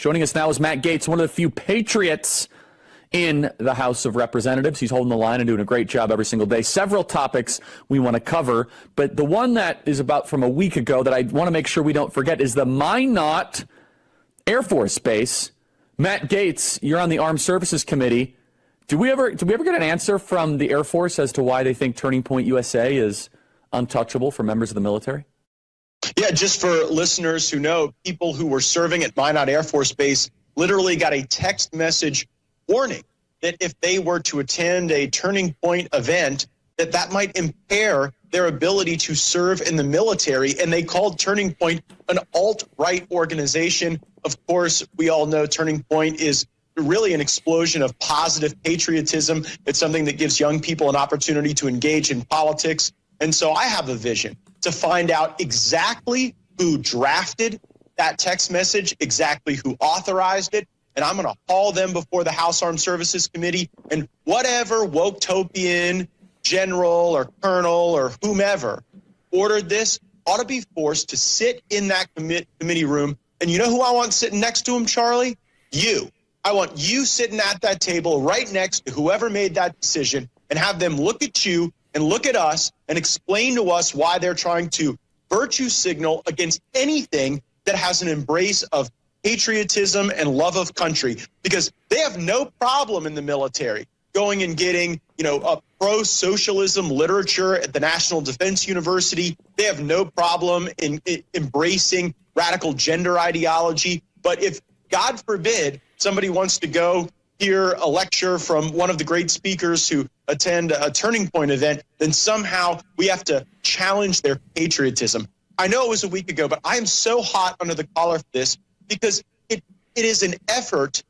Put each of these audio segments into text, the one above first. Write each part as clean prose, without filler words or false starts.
Joining us now is Matt Gaetz, one of the few patriots in the House of Representatives. He's holding the line and doing a great job every single day. Several topics we want to cover, but the one that is about from a week ago that I want to make sure we don't forget is the Minot Air Force Base. Matt Gaetz, you're on the Armed Services Committee. Did we ever get an answer from the Air Force as to why they think Turning Point USA is untouchable for members of the military? Yeah, just for listeners who know, people who were serving at Minot Air Force Base literally got a text message warning that if they were to attend a Turning Point event, that might impair their ability to serve in the military. And they called Turning Point an alt-right organization. Of course, we all know Turning Point is really an explosion of positive patriotism. It's something that gives young people an opportunity to engage in politics. And so I have a vision to find out exactly who drafted that text message, exactly who authorized it, and I'm going to haul them before the House Armed Services Committee, and whatever woke-topian general or colonel or whomever ordered this ought to be forced to sit in that committee room. And you know who I want sitting next to him, Charlie? You. I want you sitting at that table right next to whoever made that decision and have them look at you and look at us and explain to us why they're trying to virtue signal against anything that has an embrace of patriotism and love of country, because they have no problem in the military going and getting, a pro-socialism literature at the National Defense University. They have no problem in embracing radical gender ideology. But if, God forbid, somebody wants to go hear a lecture from one of the great speakers who attend a Turning Point event, then somehow we have to challenge their patriotism. I know it was a week ago, but I am so hot under the collar for this because it is an effort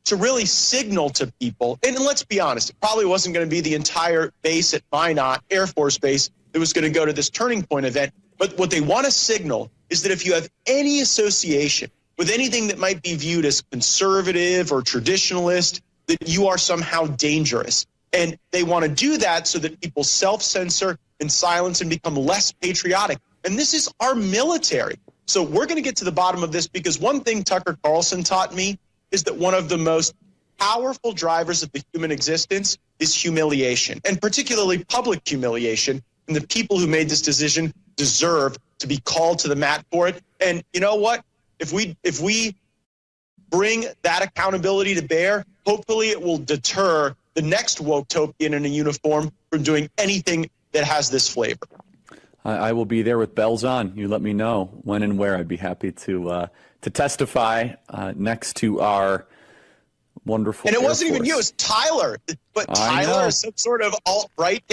to really signal to people. And let's be honest, it probably wasn't going to be the entire base at Minot Air Force Base that was going to go to this Turning Point event. But what they want to signal is that if you have any association with anything that might be viewed as conservative or traditionalist, that you are somehow dangerous. And they want to do that so that people self-censor and silence and become less patriotic. And this is our military. So we're going to get to the bottom of this, because one thing Tucker Carlson taught me is that one of the most powerful drivers of the human existence is humiliation, and particularly public humiliation. And the people who made this decision deserve to be called to the mat for it. And you know what? If we bring that accountability to bear, hopefully it will deter the next woke-topian in a uniform from doing anything that has this flavor. I will be there with bells on. You let me know when and where. I'd be happy to testify next to our wonderful And it Air wasn't Force. even you, it was Tyler. But Tyler is some sort of alt-right.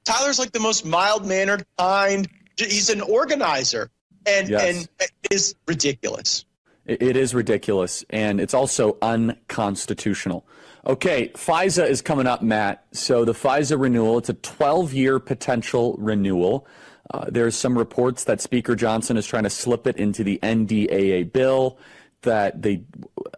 Tyler's like the most mild-mannered, kind. He's an organizer. And it is ridiculous. It is ridiculous, and it's also unconstitutional. Okay, FISA is coming up, Matt. So the FISA renewal, it's a 12-year potential renewal. There's some reports that Speaker Johnson is trying to slip it into the NDAA bill, that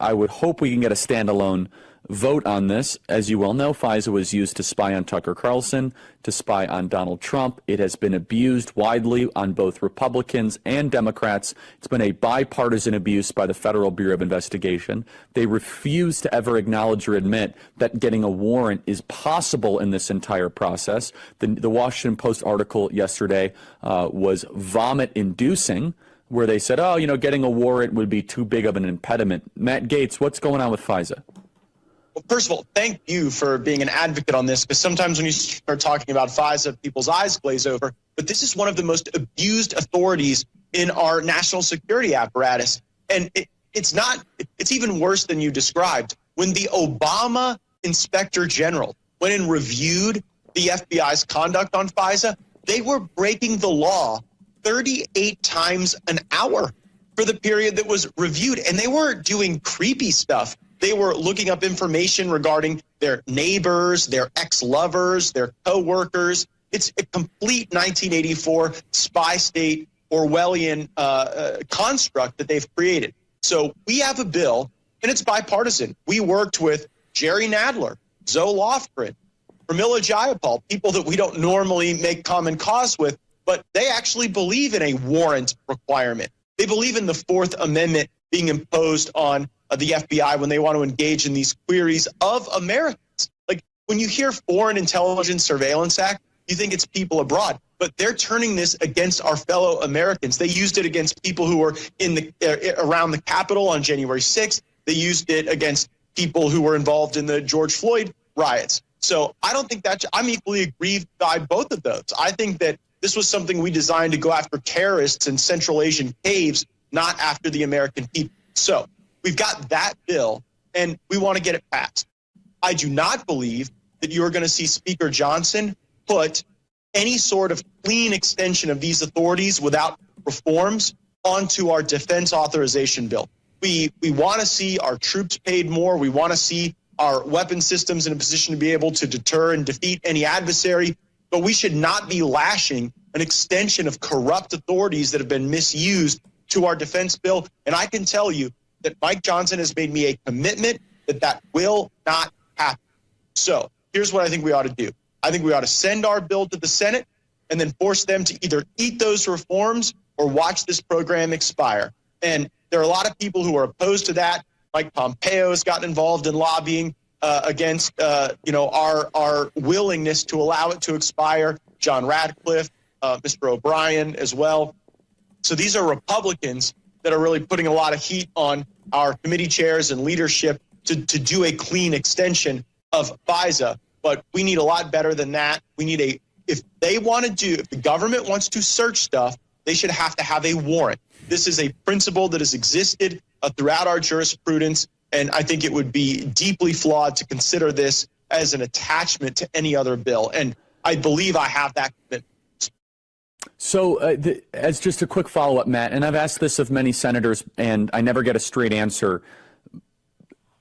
I would hope we can get a standalone vote on this. As you well know, FISA was used to spy on Tucker Carlson, to spy on Donald Trump. It has been abused widely on both Republicans and Democrats. It's been a bipartisan abuse by the Federal Bureau of Investigation. They refuse to ever acknowledge or admit that getting a warrant is possible in this entire process. The Washington Post article yesterday was vomit-inducing, where they said, getting a warrant would be too big of an impediment. Matt Gaetz, what's going on with FISA? Well, first of all, thank you for being an advocate on this, because sometimes when you start talking about FISA, people's eyes glaze over. But this is one of the most abused authorities in our national security apparatus. And it's even worse than you described. When the Obama Inspector General went and reviewed the FBI's conduct on FISA, they were breaking the law 38 times an hour for the period that was reviewed. And they were doing creepy stuff. They were looking up information regarding their neighbors, their ex-lovers, their co-workers. It's a complete 1984 spy state Orwellian construct that they've created. So we have a bill, and it's bipartisan. We worked with Jerry Nadler, Zoe Lofgren, Pramila Jayapal, people that we don't normally make common cause with, but they actually believe in a warrant requirement. They believe in the Fourth Amendment being imposed on the FBI when they want to engage in these queries of Americans. Like when you hear Foreign Intelligence Surveillance Act, you think it's people abroad, but they're turning this against our fellow Americans. They used it against people who were in the around the Capitol on January 6th. They used it against people who were involved in the George Floyd riots. So I don't think that I'm equally aggrieved by both of those. I think that this was something we designed to go after terrorists in Central Asian caves, not after the American people. So we've got that bill, and we want to get it passed. I do not believe that you're going to see Speaker Johnson put any sort of clean extension of these authorities without reforms onto our defense authorization bill. We want to see our troops paid more. We want to see our weapon systems in a position to be able to deter and defeat any adversary. But we should not be lashing an extension of corrupt authorities that have been misused to our defense bill. And I can tell you that Mike Johnson has made me a commitment that that will not happen. So here's what I think we ought to do. I think we ought to send our bill to the Senate and then force them to either eat those reforms or watch this program expire. And there are a lot of people who are opposed to that. Mike Pompeo has gotten involved in lobbying against our willingness to allow it to expire. John Radcliffe, Mr. O'Brien as well. So these are Republicans that are really putting a lot of heat on our committee chairs and leadership to do a clean extension of FISA. But we need a lot better than that. We need if the government wants to search stuff, they should have to have a warrant. This is a principle that has existed throughout our jurisprudence, and I think it would be deeply flawed to consider this as an attachment to any other bill. And I believe I have that commitment. So as just a quick follow-up, Matt, and I've asked this of many senators, and I never get a straight answer.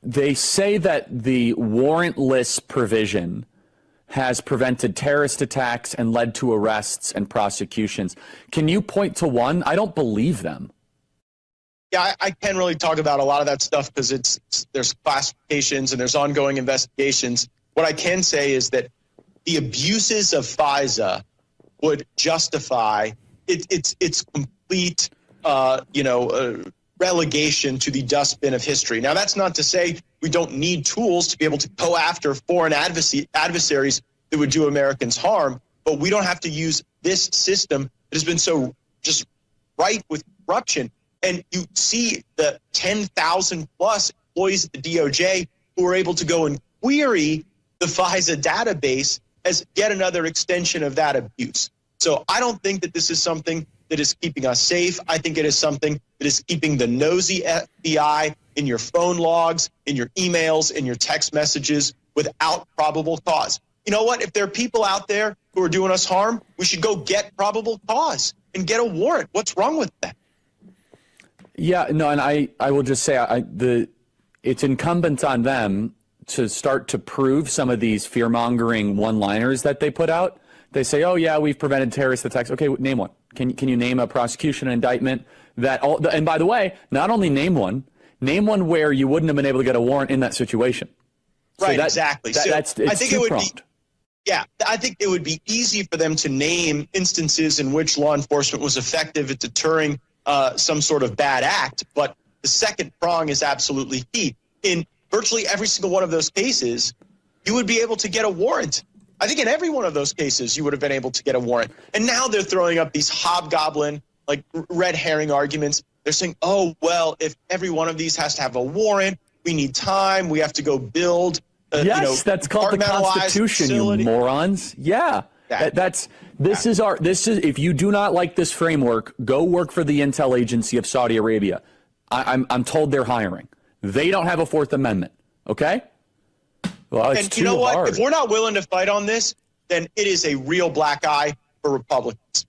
They say that the warrantless provision has prevented terrorist attacks and led to arrests and prosecutions. Can you point to one? I don't believe them. Yeah, I can't really talk about a lot of that stuff because there's classifications and there's ongoing investigations. What I can say is that the abuses of FISA would justify its complete, relegation to the dustbin of history. Now, that's not to say we don't need tools to be able to go after foreign adversaries that would do Americans harm, but we don't have to use this system that has been so just rife with corruption. And you see the 10,000 plus employees at the DOJ who are able to go and query the FISA database as yet another extension of that abuse. So I don't think that this is something that is keeping us safe. I think it is something that is keeping the nosy FBI in your phone logs, in your emails, in your text messages without probable cause. You know what? If there are people out there who are doing us harm, we should go get probable cause and get a warrant. What's wrong with that? Yeah, no, and I will just say it's incumbent on them to start to prove some of these fear-mongering one-liners that they put out. They say, oh, yeah, we've prevented terrorist attacks. Okay, name one. Can you name a prosecution and indictment and by the way, not only name one where you wouldn't have been able to get a warrant in that situation. Right, so exactly. I think it would be, I think it would be easy for them to name instances in which law enforcement was effective at deterring some sort of bad act. But the second prong is absolutely key. In virtually every single one of those cases, you would be able to get a warrant. I think in every one of those cases, you would have been able to get a warrant. And now they're throwing up these hobgoblin, like red herring arguments. They're saying, oh, well, if every one of these has to have a warrant, we need time. We have to go build. That's called the Constitution, facility. You morons. Yeah. This is if you do not like this framework, go work for the intel agency of Saudi Arabia. I'm told they're hiring. They don't have a Fourth Amendment. Okay. Well, it's and you know what? Hard. If we're not willing to fight on this, then it is a real black eye for Republicans.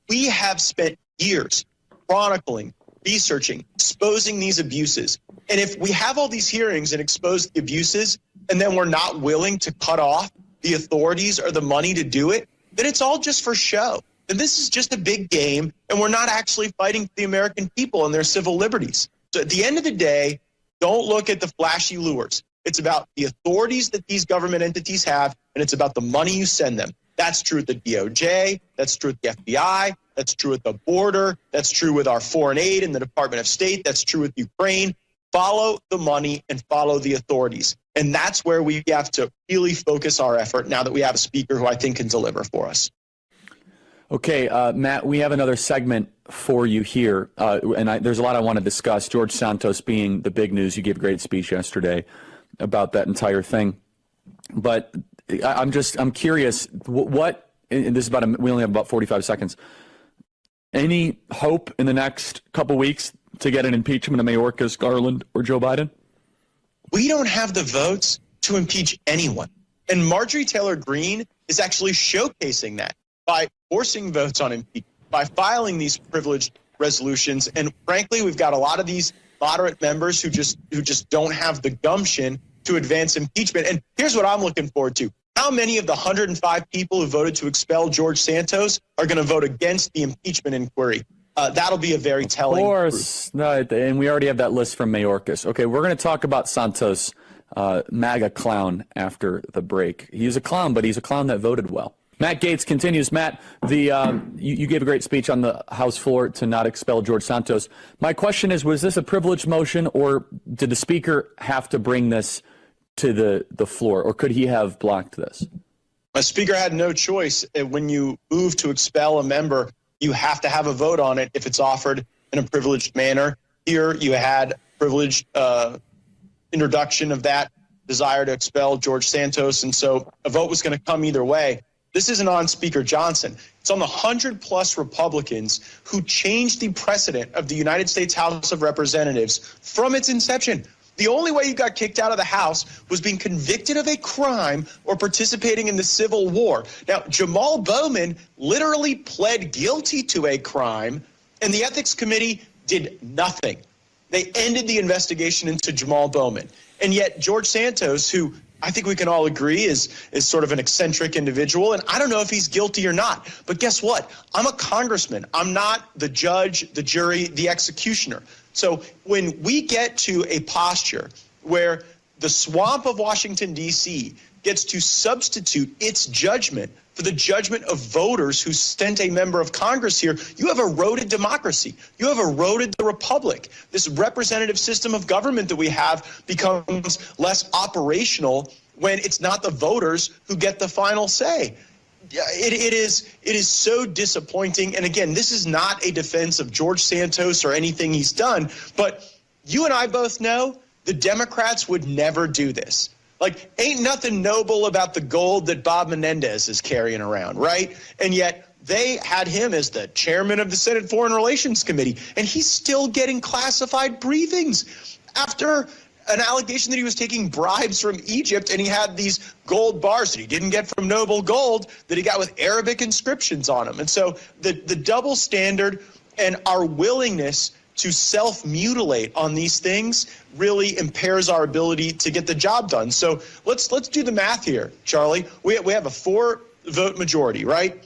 We have spent years chronicling, researching, exposing these abuses. And if we have all these hearings and expose the abuses, and then we're not willing to cut off the authorities or the money to do it, then it's all just for show. And this is just a big game, and we're not actually fighting for the American people and their civil liberties. So at the end of the day, don't look at the flashy lures. It's about the authorities that these government entities have, and it's about the money you send them. That's true at the DOJ. That's true at the FBI. That's true at the border. That's true with our foreign aid and the Department of State. That's true with Ukraine. follow the money and follow the authorities. And that's where we have to really focus our effort now that we have a speaker who I think can deliver for us. Okay, Matt, we have another segment for you here, and there's a lot I want to discuss. George Santos being the big news. You gave a great speech yesterday about that entire thing. But I'm curious, what, and this is we only have about 45 seconds. Any hope in the next couple weeks to get an impeachment of Mayorkas, Garland, or Joe Biden? We don't have the votes to impeach anyone. And Marjorie Taylor Greene is actually showcasing that by forcing votes on impeachment, by filing these privileged resolutions. And frankly, we've got a lot of these moderate members who just don't have the gumption to advance impeachment. And here's what I'm looking forward to. How many of the 105 people who voted to expel George Santos are going to vote against the impeachment inquiry? That'll be a very telling. Of course, no, and we already have that list from Mayorkas. Okay, we're going to talk about Santos, MAGA clown, after the break. He's a clown, but he's a clown that voted well. Matt Gaetz continues. Matt, you gave a great speech on the House floor to not expel George Santos. My question is, was this a privileged motion, or did the Speaker have to bring this to the floor, or could he have blocked this? A Speaker had no choice. When you move to expel a member, you have to have a vote on it if it's offered in a privileged manner. Here you had privileged introduction of that desire to expel George Santos, and so a vote was going to come either way. This isn't on Speaker Johnson. It's on the 100+ Republicans who changed the precedent of the United States House of Representatives from its inception. The only way you got kicked out of the House was being convicted of a crime or participating in the Civil War. Now, Jamal Bowman literally pled guilty to a crime, and the Ethics Committee did nothing. They ended the investigation into Jamal Bowman. And yet George Santos, who I think we can all agree is sort of an eccentric individual, and I don't know if he's guilty or not. But guess what? I'm a congressman. I'm not the judge, the jury, the executioner. So when we get to a posture where the swamp of Washington, D.C. gets to substitute its judgment for the judgment of voters who sent a member of Congress here, you have eroded democracy. You have eroded the republic. This representative system of government that we have becomes less operational when it's not the voters who get the final say. It is so disappointing. And again, this is not a defense of George Santos or anything he's done, but you and I both know the Democrats would never do this. Like, ain't nothing noble about the gold that Bob Menendez is carrying around, right? And yet they had him as the chairman of the Senate Foreign Relations Committee, and he's still getting classified briefings after an allegation that he was taking bribes from Egypt, and he had these gold bars that he didn't get from Noble Gold that he got with Arabic inscriptions on them. And so the double standard and our willingness to self-mutilate on these things really impairs our ability to get the job done. So let's do the math here, Charlie. We have a 4-vote majority, right?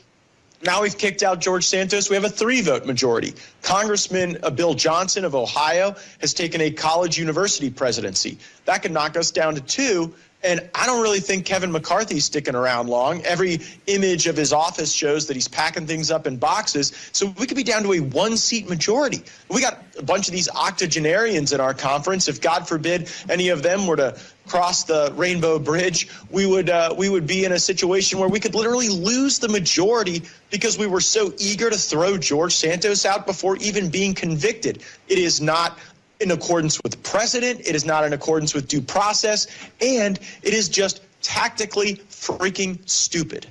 Now we've kicked out George Santos. We have a 3-vote majority. Congressman Bill Johnson of Ohio has taken a college university presidency. That could knock us down to 2. And I don't really think Kevin McCarthy's sticking around long. Every image of his office shows that he's packing things up in boxes. So we could be down to a 1-seat majority. We got a bunch of these octogenarians in our conference. If, God forbid, any of them were to cross the Rainbow Bridge, we would be in a situation where we could literally lose the majority because we were so eager to throw George Santos out before even being convicted. It is not in accordance with precedent, it is not in accordance with due process, and it is just tactically freaking stupid.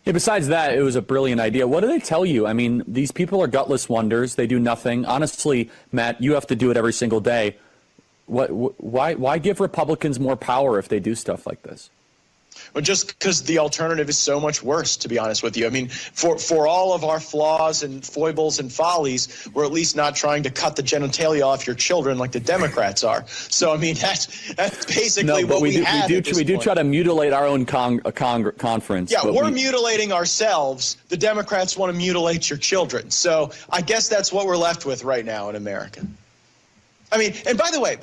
Yeah, besides that, it was a brilliant idea. What do they tell you? I mean, these people are gutless wonders. They do nothing. Honestly, Matt, you have to do it every single day. Why give Republicans more power if they do stuff like this? Well, just because the alternative is so much worse, to be honest with you. I mean, for all of our flaws and foibles and follies, we're at least not trying to cut the genitalia off your children like the Democrats are. So, I mean, that's basically what we have. We do try to mutilate our own conference. Yeah, we're mutilating ourselves. The Democrats want to mutilate your children. So I guess that's what we're left with right now in America. I mean, and by the way,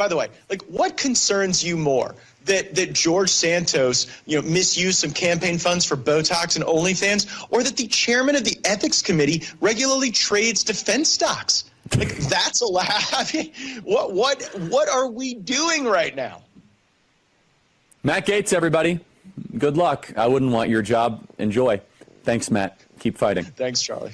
like, what concerns you more? That George Santos, misused some campaign funds for Botox and OnlyFans, or that the chairman of the Ethics Committee regularly trades defense stocks? Like, that's allowed. I mean, what are we doing right now? Matt Gaetz, everybody. Good luck. I wouldn't want your job. Enjoy. Thanks, Matt. Keep fighting. Thanks, Charlie.